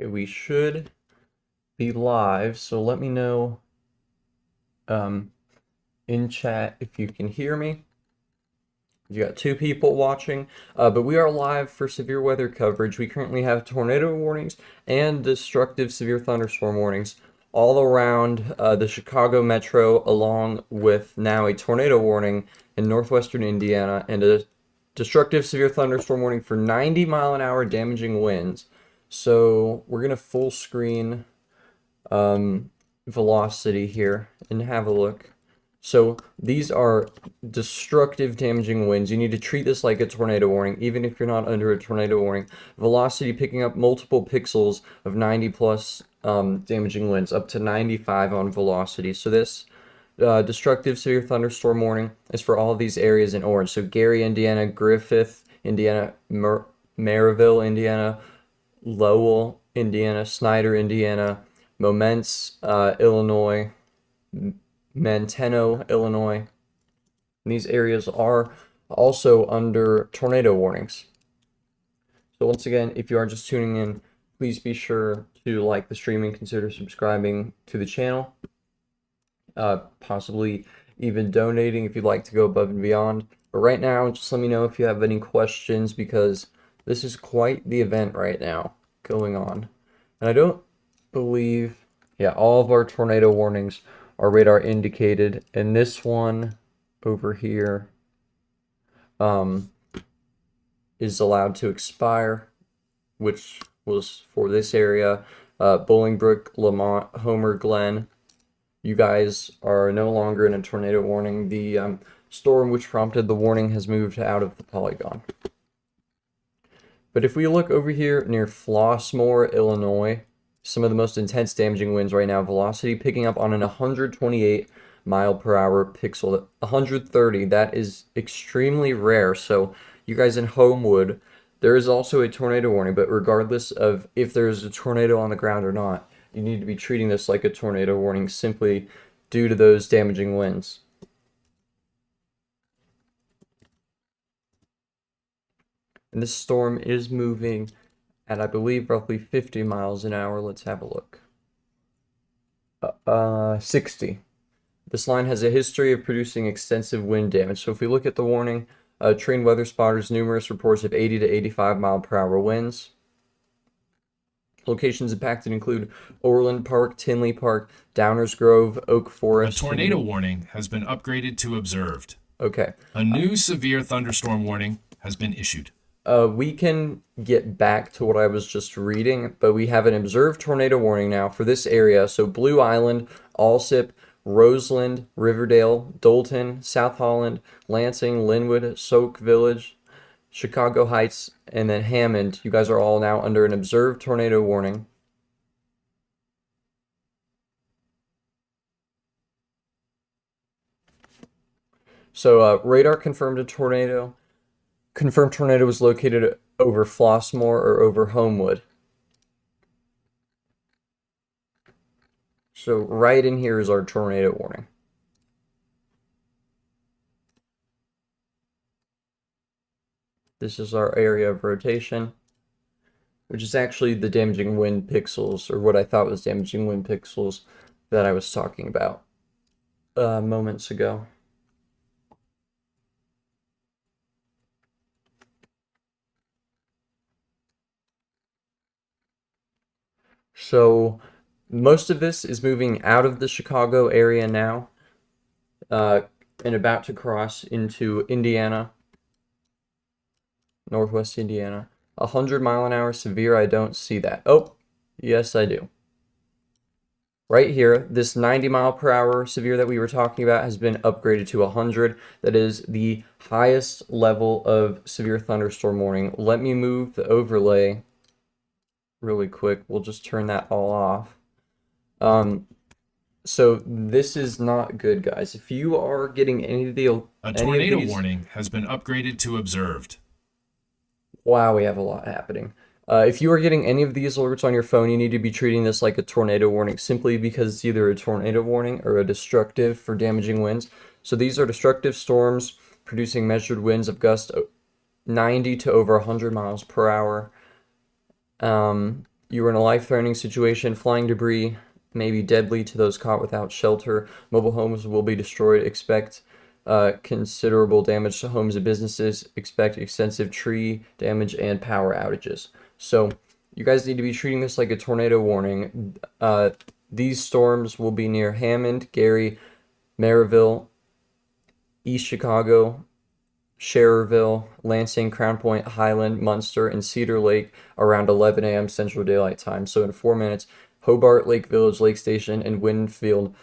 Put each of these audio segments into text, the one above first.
Okay, we should be live, so let me know in chat if you can hear me. You got two people watching, but we are live for severe weather coverage. We currently have tornado warnings and destructive severe thunderstorm warnings all around the Chicago metro, along with now a tornado warning in northwestern Indiana and a destructive severe thunderstorm warning for 90-mile-an-hour damaging winds. So we're gonna full screen velocity here and have a look. So these are destructive, damaging winds. You need to treat this like a tornado warning, even if you're not under a tornado warning. Velocity picking up multiple pixels of 90 plus damaging winds, up to 95 on velocity. So this destructive severe thunderstorm warning is for all of these areas in orange. So Gary, Indiana, Griffith, Indiana, Maryville, Indiana, Lowell, Indiana, Snyder, Indiana, Momence, Illinois, Manteno, Illinois. And these areas are also under tornado warnings. So once again, if you are just tuning in, please be sure to like the stream and consider subscribing to the channel. Possibly even donating if you'd like to go above and beyond. But right now, just let me know if you have any questions, because this is quite the event right now going on. And I don't believe, yeah, all of our tornado warnings are radar indicated, and this one over here is allowed to expire, which was for this area. Bolingbrook, Lamont, Homer, Glen, you guys are no longer in a tornado warning. The storm which prompted the warning has moved out of the polygon. But if we look over here near Flossmoor, Illinois, some of the most intense damaging winds right now, velocity picking up on an 128 mile per hour pixel, 130, that is extremely rare. So you guys in Homewood, there is also a tornado warning, but regardless of if there's a tornado on the ground or not, you need to be treating this like a tornado warning simply due to those damaging winds. And this storm is moving at, I believe, roughly 50 miles an hour. Let's have a look. 60. This line has a history of producing extensive wind damage. So if we look at the warning, trained weather spotters, numerous reports of 80 to 85 mile per hour winds. Locations impacted include Orland Park, Tinley Park, Downers Grove, Oak Forest. A tornado warning has been upgraded to observed. Okay. A new severe thunderstorm warning has been issued. We can get back to what I was just reading, but we have an observed tornado warning now for this area. So Blue Island, Alsip, Roseland, Riverdale, Dolton, South Holland, Lansing, Linwood, Soak Village, Chicago Heights, and then Hammond. You guys are all now under an observed tornado warning. So radar confirmed a tornado. Confirmed tornado was located over Flossmoor or over Homewood. So right in here is our tornado warning. This is our area of rotation, which is actually the damaging wind pixels, or what I thought was damaging wind pixels that I was talking about moments ago. So most of this is moving out of the Chicago area now, and about to cross into Indiana, northwest Indiana. 100-mile-an-hour severe, I don't see that. Oh, yes, I do. Right here, this 90-mile-per-hour severe that we were talking about has been upgraded to 100. That is the highest level of severe thunderstorm warning. Let me move the overlay really quick. We'll just turn that all off. So this is not good, guys. If you are getting any of the tornado warning has been upgraded to observed. Wow, we have a lot happening. If you are getting any of these alerts on your phone, you need to be treating this like a tornado warning, simply because it's either a tornado warning or a destructive for damaging winds. So these are destructive storms producing measured winds of gust 90 to over 100 miles per hour. You are in a life-threatening situation. Flying debris may be deadly to those caught without shelter. Mobile homes will be destroyed. Expect considerable damage to homes and businesses. Expect extensive tree damage and power outages. So you guys need to be treating this like a tornado warning. These storms will be near Hammond, Gary, Maryville, East Chicago, Schererville, Lansing, Crown Point, Highland, Munster, and Cedar Lake around 11 a.m. Central Daylight Time. So in 4 minutes, Hobart, Lake Village, Lake Station, and Winfield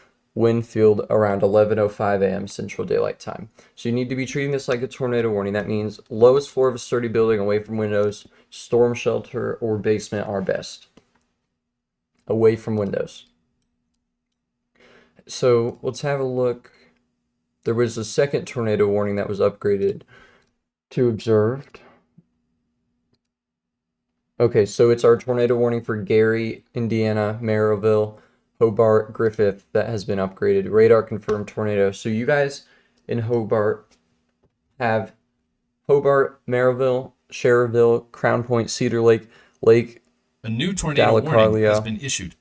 around 11:05 a.m. Central Daylight Time. So you need to be treating this like a tornado warning. That means lowest floor of a sturdy building away from windows, storm shelter, or basement are best. Away from windows. So let's have a look. There was a second tornado warning that was upgraded to observed. Okay, so it's our tornado warning for Gary, Indiana, Maryville, Hobart, Griffith that has been upgraded. Radar confirmed tornado. So you guys in Hobart have Hobart, Maryville, Schererville, Crown Point, Cedar Lake, Lake A new tornado warning has Delacarlia been issued.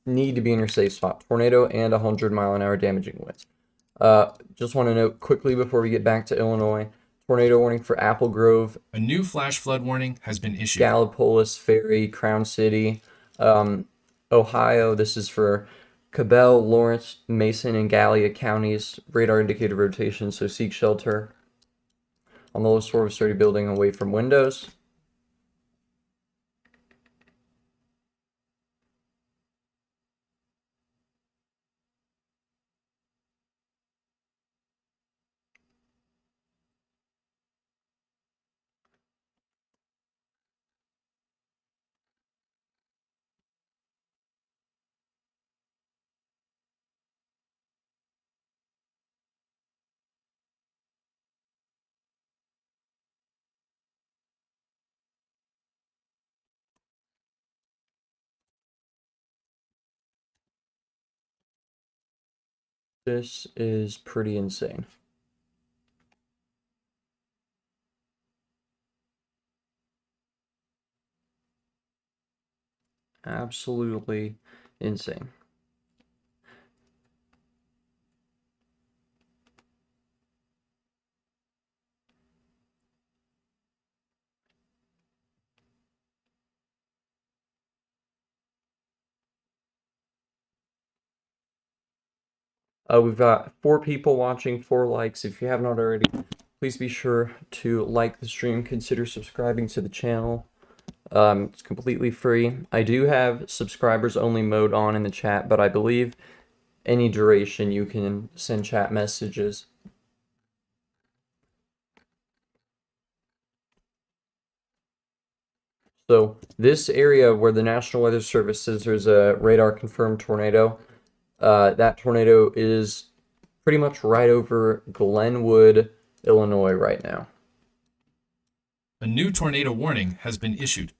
need to be in your safe spot. Tornado and 100-mile-an-hour damaging winds. Just want to note quickly before we get back to Illinois, tornado warning for Apple Grove, A new flash flood warning has been issued. Gallipolis, Ferry, Crown City, Ohio. This is for Cabell, Lawrence, Mason, and Gallia counties. Radar indicated rotation, so seek shelter on the lowest floor of a sturdy building away from windows. This is pretty insane. Absolutely insane. We've got 4 people watching, 4 likes. If you haven't already, please be sure to like the stream. Consider subscribing to the channel. It's completely free. I do have subscribers only mode on in the chat, but I believe any duration you can send chat messages. So this area where the National Weather Service says there's a radar confirmed tornado, that tornado is pretty much right over Glenwood, Illinois right now. A new tornado warning has been issued.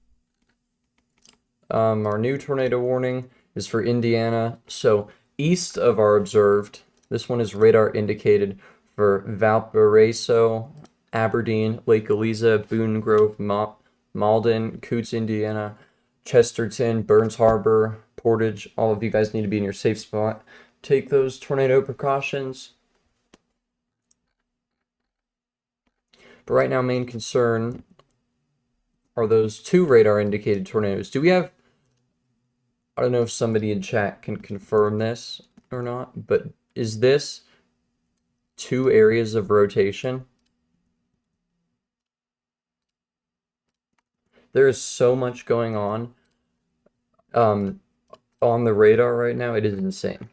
Our new tornado warning is for Indiana. So east of our observed, this one is radar indicated for Valparaiso, Aberdeen, Lake Eliza, Boone Grove, Malden, Coots, Indiana, Chesterton, Burns Harbor, Portage. All of you guys need to be in your safe spot. Take those tornado precautions. But right now, main concern are those 2 radar indicated tornadoes. Do we have, I don't know if somebody in chat can confirm this or not, but is this 2 areas of rotation? There is so much going on the radar right now. It is insane.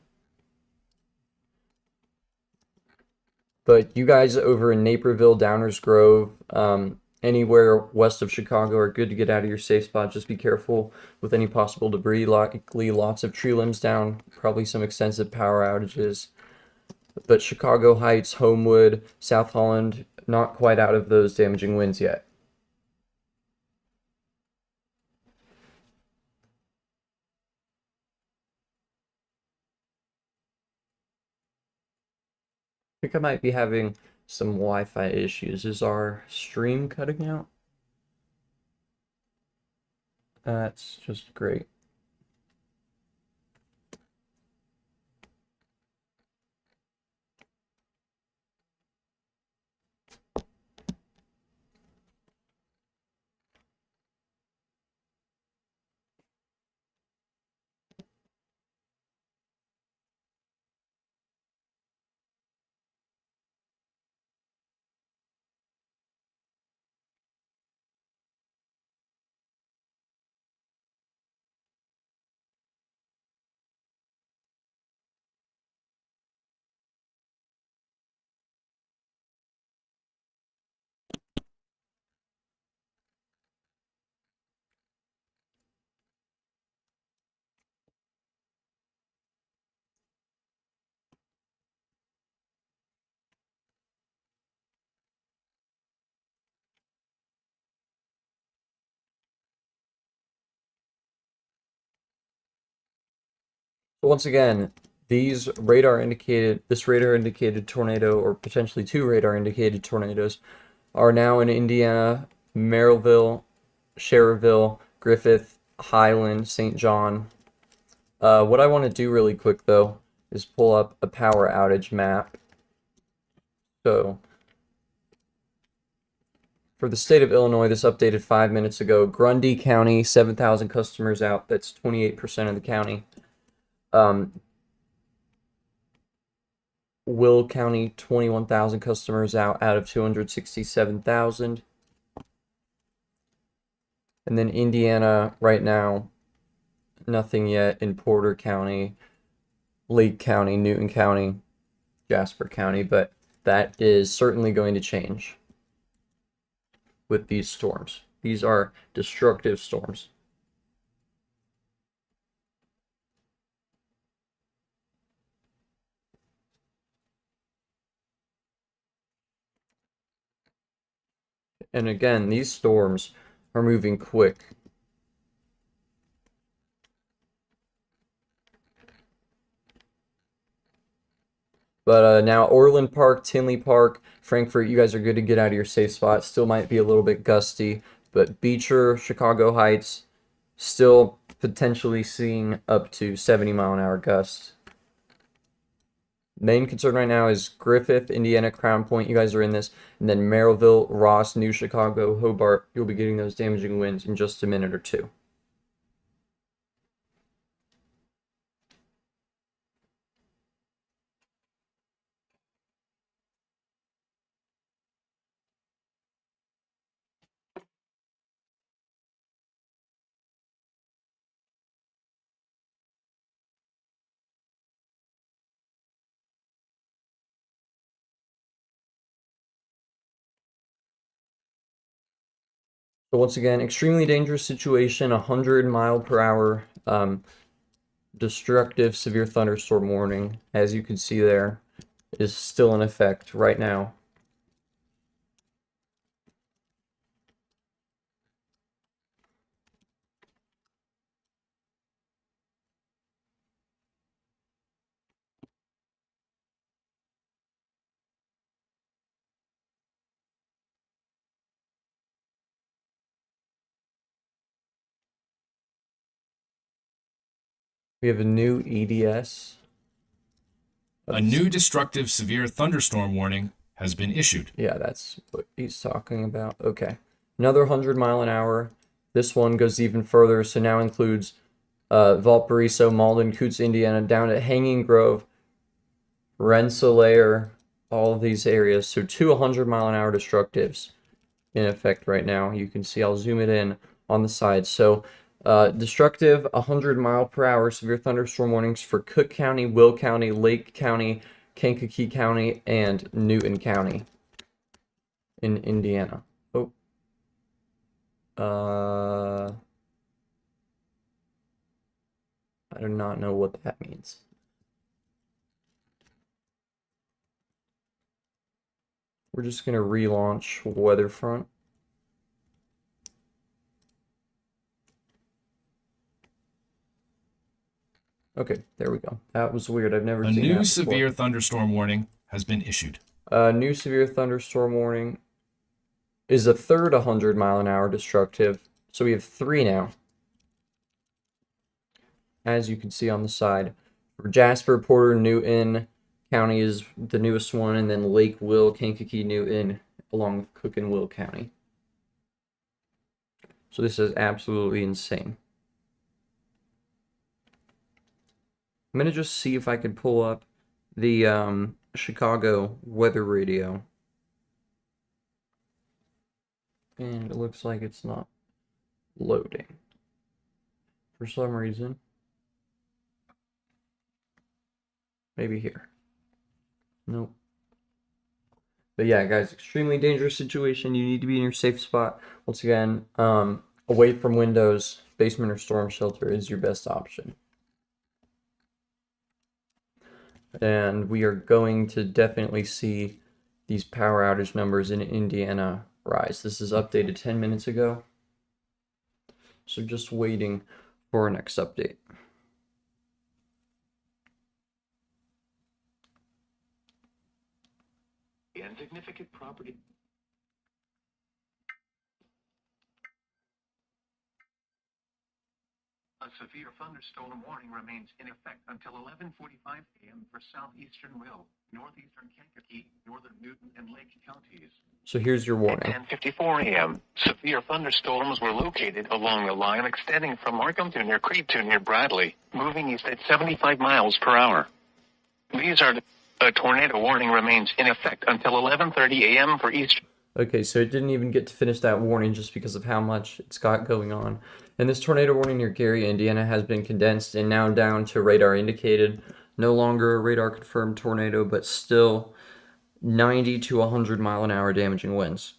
But you guys over in Naperville, Downers Grove, anywhere west of Chicago are good to get out of your safe spot. Just be careful with any possible debris. Likely lots of tree limbs down, probably some extensive power outages. But Chicago Heights, Homewood, South Holland, not quite out of those damaging winds yet. I think I might be having some Wi-Fi issues. Is our stream cutting out? That's just great. Once again, this radar indicated tornado, or potentially two radar indicated tornadoes, are now in Indiana, Merrillville, Schererville, Griffith, Highland, St. John. What I want to do really quick though is pull up a power outage map. So, for the state of Illinois, this updated 5 minutes ago. Grundy County, 7,000 customers out. That's 28% of the county. Will County, 21,000 customers out of 267,000. And then Indiana, right now, nothing yet in Porter County, Lake County, Newton County, Jasper County, but that is certainly going to change with these storms. These are destructive storms. And again, these storms are moving quick. But now Orland Park, Tinley Park, Frankfort, you guys are good to get out of your safe spot. Still might be a little bit gusty, but Beecher, Chicago Heights, still potentially seeing up to 70-mile-an-hour gusts. Main concern right now is Griffith, Indiana, Crown Point. You guys are in this. And then Merrillville, Ross, New Chicago, Hobart. You'll be getting those damaging winds in just a minute or two. So once again, extremely dangerous situation, 100-mile-per-hour destructive severe thunderstorm warning, as you can see there, is still in effect right now. We have a new EDS. A new destructive severe thunderstorm warning has been issued. Yeah, that's what he's talking about. Okay. Another 100-mile-an-hour. This one goes even further, so now includes Valparaiso, Malden, Coots, Indiana, down at Hanging Grove, Rensselaer, all of these areas. So 2 100-mile-an-hour destructives in effect right now. You can see, I'll zoom it in on the side. So destructive 100-mile-per-hour severe thunderstorm warnings for Cook County, Will County, Lake County, Kankakee County, and Newton County in Indiana. Oh. I do not know what that means. We're just going to relaunch Weatherfront. Okay, there we go. That was weird. I've never A seen that new before. severe thunderstorm warning has been issued. New severe thunderstorm warning is a third 100-mile-an-hour destructive. So we have 3 now. as you can see on the side. For Jasper, Porter, Newton County is the newest one, and then Lake, Will, Kankakee, Newton, along with Cook and Will County. So this is absolutely insane. I'm gonna just see if I can pull up the Chicago weather radio. And it looks like it's not loading for some reason. Maybe here. Nope. But yeah, guys, extremely dangerous situation. You need to be in your safe spot. Once again, away from windows, basement or storm shelter is your best option. And we are going to definitely see these power outage numbers in Indiana rise. This is updated 10 minutes ago. So just waiting for our next update. Insignificant property. A severe thunderstorm warning remains in effect until 11:45 a.m. for southeastern Will, northeastern Kankakee, northern Newton, and Lake counties. So here's your warning. At 10:54 a.m., severe thunderstorms were located along the line extending from Markham to near Creed to near Bradley, moving east at 75 miles per hour. A tornado warning remains in effect until 11:30 a.m. for east. Okay, so it didn't even get to finish that warning just because of how much it's got going on. And this tornado warning near Gary, Indiana has been condensed and now down to radar indicated. No longer a radar confirmed tornado, but still 90 to 100 mile an hour damaging winds.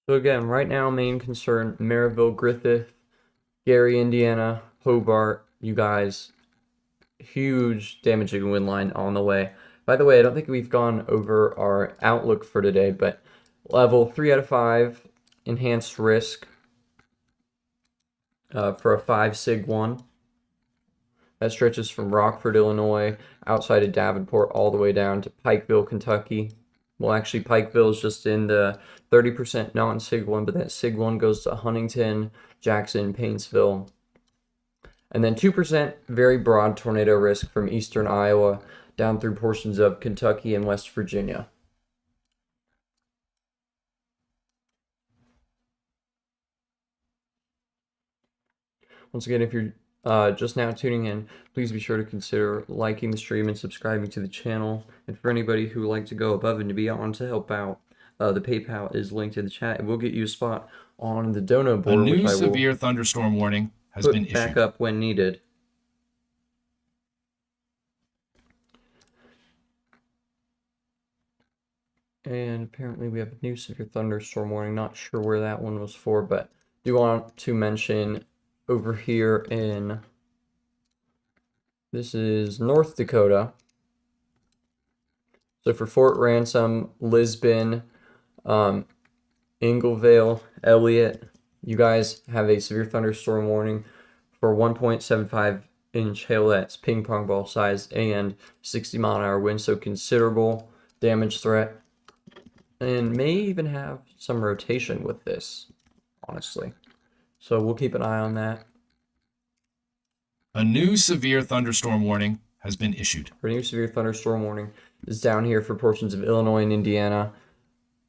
So again, right now, main concern, Maryville, Griffith, Gary, Indiana, Hobart, you guys, huge damaging wind line on the way. By the way, I don't think we've gone over our outlook for today, but level 3 out of 5, enhanced risk for a 5 Sig 1. That stretches from Rockford, Illinois, outside of Davenport, all the way down to Pikeville, Kentucky. Well, actually, Pikeville is just in the 30% non-Sig 1, but that Sig 1 goes to Huntington, Jackson, Painesville. And then 2% very broad tornado risk from eastern Iowa down through portions of Kentucky and West Virginia. Once again, if you're just now tuning in, please be sure to consider liking the stream and subscribing to the channel. And for anybody who would like to go above and beyond to help out, the PayPal is linked in the chat, and we'll get you a spot on the dono board. A new severe thunderstorm warning has been issued. Back up when needed. And apparently we have a new severe thunderstorm warning. Not sure where that one was for, but do want to mention over here in, this is North Dakota. So for Fort Ransom, Lisbon, Ingleville, Elliott, you guys have a severe thunderstorm warning for 1.75 inch hail that's ping pong ball size and 60 mile an hour wind, so considerable damage threat. And may even have some rotation with this, honestly. So we'll keep an eye on that. A new severe thunderstorm warning has been issued. Our new severe thunderstorm warning is down here for portions of Illinois and Indiana.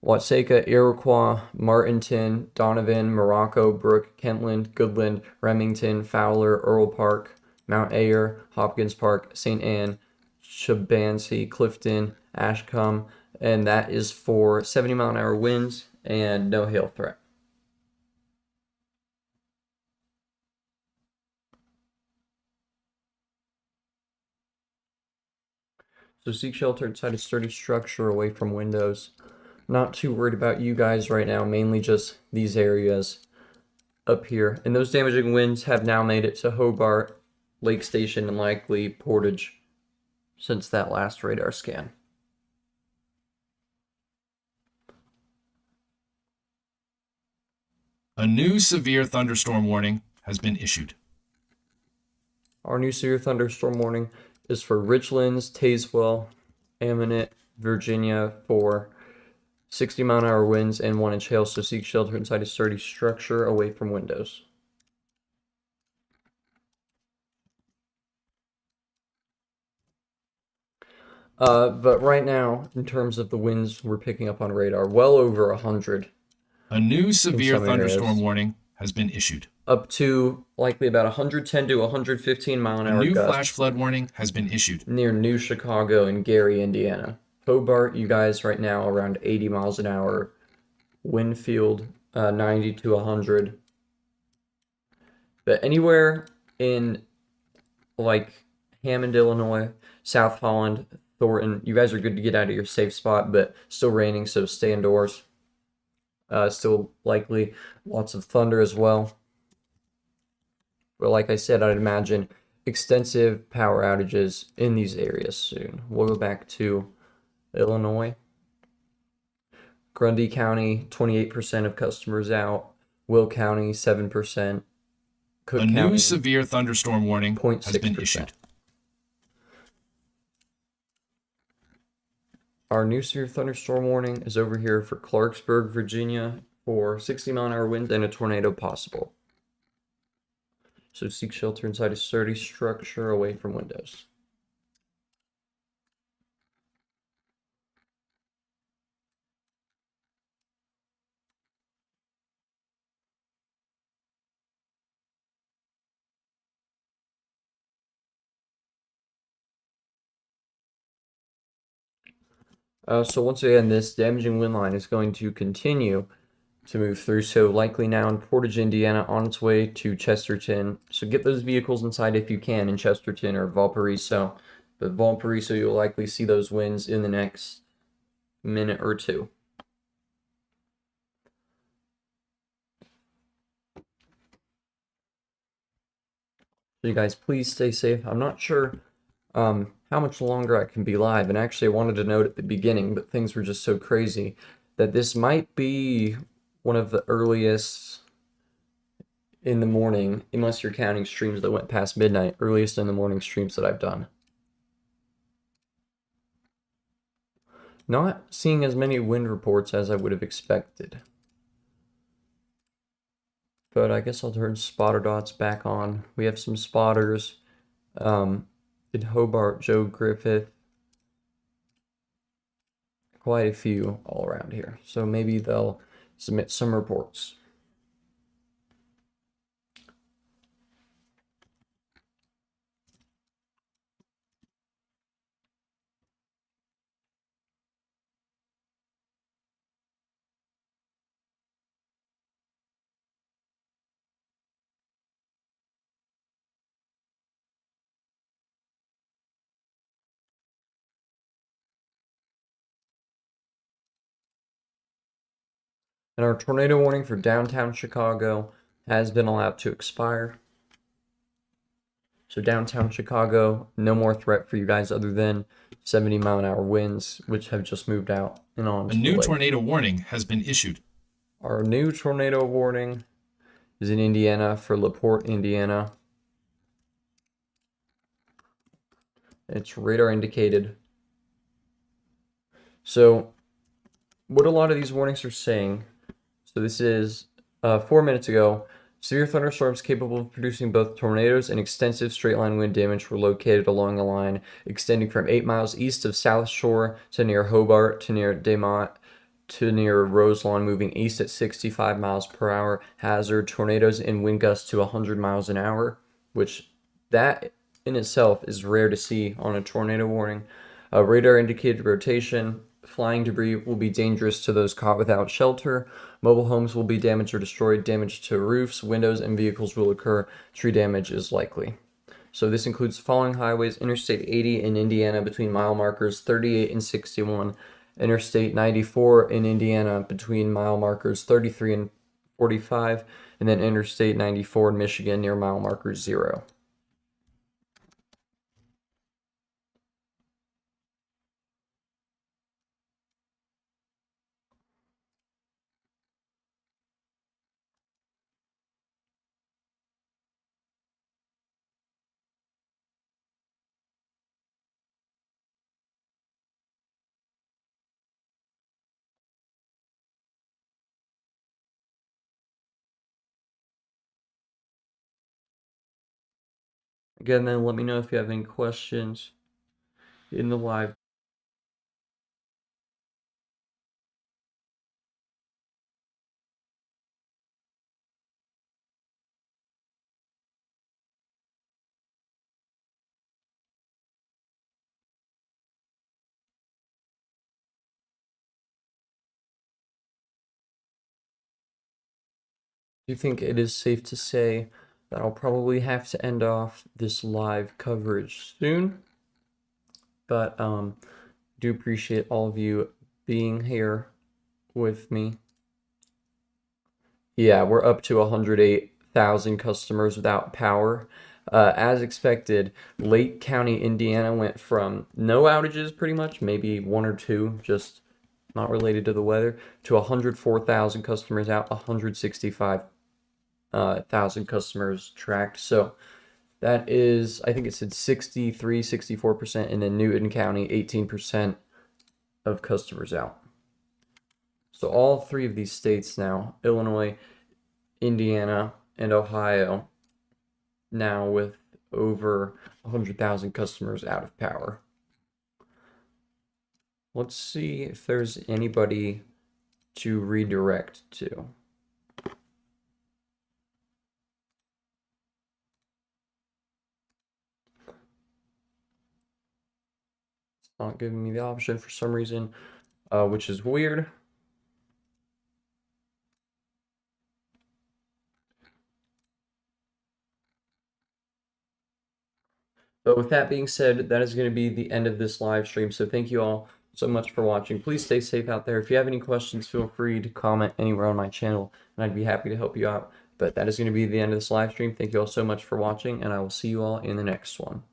Watseka, Iroquois, Martinton, Donovan, Morocco, Brook, Kentland, Goodland, Remington, Fowler, Earl Park, Mount Ayer, Hopkins Park, St. Anne, Chabansey, Clifton, Ashcombe, and that is for 70 mile an hour winds and no hail threat. So seek shelter inside a sturdy structure away from windows. Not too worried about you guys right now, mainly just these areas up here. And those damaging winds have now made it to Hobart, Lake Station, and likely Portage since that last radar scan. A new severe thunderstorm warning has been issued. Our new severe thunderstorm warning is for Richlands, Tazewell, Aminet, Virginia for 60-mile-an-hour winds and 1-inch hail, so seek shelter inside a sturdy structure away from windows. But right now, in terms of the winds we're picking up on radar, well over 100. A new severe some thunderstorm areas. warning has been issued. Up to likely about 110 to 115 mile an A hour new gusts flash flood warning has been issued. near New Chicago and Gary, Indiana. Hobart, you guys right now around 80 miles an hour. Winfield, 90 to 100. But anywhere in like Hammond, Illinois, South Holland, Thornton, you guys are good to get out of your safe spot, but still raining, so stay indoors. Still likely lots of thunder as well. But like I said, I'd imagine extensive power outages in these areas soon. We'll go back to Illinois. Grundy County, 28% of customers out. Will County, 7%. Cook A new County, severe thunderstorm warning has been 0.6%. issued. Our new severe thunderstorm warning is over here for Clarksburg, Virginia, for 60-mile-an-hour wind and a tornado possible. So seek shelter inside a sturdy structure away from windows. So once again, this damaging wind line is going to continue to move through. So likely now in Portage, Indiana, on its way to Chesterton. So get those vehicles inside if you can in Chesterton or Valparaiso. But Valparaiso, you'll likely see those winds in the next minute or two. So you guys, please stay safe. I'm not sure how much longer I can be live. And actually, I wanted to note at the beginning, but things were just so crazy that this might be one of the earliest in the morning, unless you're counting streams that went past midnight, earliest in the morning streams that I've done. Not seeing as many wind reports as I would have expected. But I guess I'll turn spotter dots back on. We have some spotters. In Hobart, Joe Griffith. Quite a few all around here. So maybe they'll submit some reports. And our tornado warning for downtown Chicago has been allowed to expire. So downtown Chicago, no more threat for you guys other than 70-mile-an-hour winds, which have just moved out and on. A new tornado warning has been issued. Our new tornado warning is in Indiana for LaPorte, Indiana. It's radar indicated. So what a lot of these warnings are saying, so this is 4 minutes ago, severe thunderstorms capable of producing both tornadoes and extensive straight-line wind damage were located along a line extending from 8 miles east of South Shore to near Hobart to near Demont to near Roselawn, moving east at 65 miles per hour. Hazard tornadoes and wind gusts to 100 miles an hour, which that in itself is rare to see on a tornado warning. Radar indicated rotation. Flying debris will be dangerous to those caught without shelter. Mobile homes will be damaged or destroyed. Damage to roofs, windows, and vehicles will occur. Tree damage is likely. So this includes following highways: Interstate 80 in Indiana between mile markers 38 and 61. Interstate 94 in Indiana between mile markers 33 and 45. And then Interstate 94 in Michigan near mile marker 0. Again, then let me know if you have any questions in the live. Do you think it is safe to say that I'll probably have to end off this live coverage soon? But do appreciate all of you being here with me. Yeah, we're up to 108,000 customers without power. As expected, Lake County, Indiana went from no outages pretty much, maybe one or two, just not related to the weather, to 104,000 customers out, 165,000 customers tracked. So that is, I think it said 63, 64%, and then Newton County, 18% of customers out. So all three of these states now, Illinois, Indiana, and Ohio, now with over 100,000 customers out of power. Let's see if there's anybody to redirect to. It's not giving me the option for some reason, which is weird. But with that being said, that is going to be the end of this live stream. So thank you all so much for watching. Please stay safe out there. If you have any questions, feel free to comment anywhere on my channel, and I'd be happy to help you out. But that is going to be the end of this live stream. Thank you all so much for watching, and I will see you all in the next one.